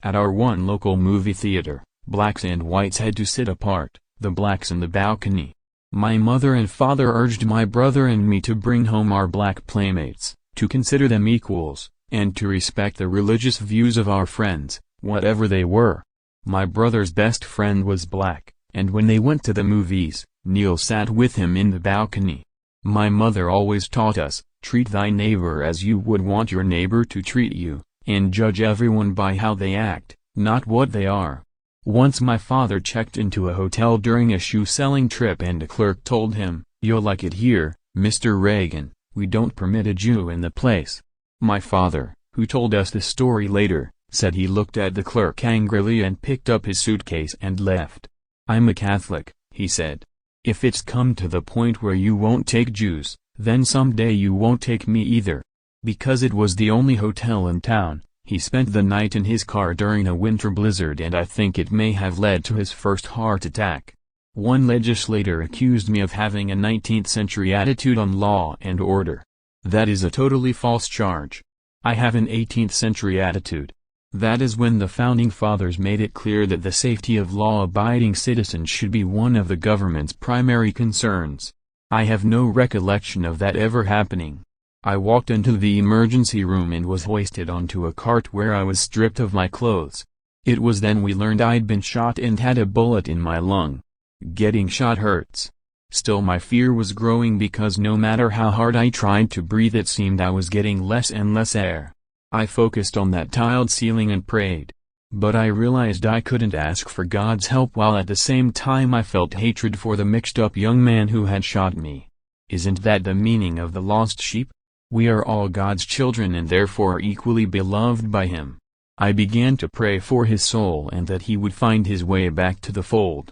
At our one local movie theater, blacks and whites had to sit apart, the blacks in the balcony. My mother and father urged my brother and me to bring home our black playmates, to consider them equals, and to respect the religious views of our friends, whatever they were. My brother's best friend was black, and when they went to the movies, Neil sat with him in the balcony. My mother always taught us, treat thy neighbor as you would want your neighbor to treat you, and judge everyone by how they act, not what they are. Once my father checked into a hotel during a shoe-selling trip and a clerk told him, "You'll like it here, Mr. Reagan, we don't permit a Jew in the place." My father, who told us the story later, said he looked at the clerk angrily and picked up his suitcase and left. "I'm a Catholic," he said. "If it's come to the point where you won't take Jews, then someday you won't take me either." Because it was the only hotel in town, he spent the night in his car during a winter blizzard, and I think it may have led to his first heart attack. One legislator accused me of having a 19th century attitude on law and order. That is a totally false charge. I have an 18th century attitude. That is when the Founding Fathers made it clear that the safety of law-abiding citizens should be one of the government's primary concerns. I have no recollection of that ever happening. I walked into the emergency room and was hoisted onto a cart where I was stripped of my clothes. It was then we learned I'd been shot and had a bullet in my lung. Getting shot hurts. Still, my fear was growing because no matter how hard I tried to breathe, it seemed I was getting less and less air. I focused on that tiled ceiling and prayed. But I realized I couldn't ask for God's help while at the same time I felt hatred for the mixed-up young man who had shot me. Isn't that the meaning of the lost sheep? We are all God's children and therefore equally beloved by Him. I began to pray for his soul and that he would find his way back to the fold.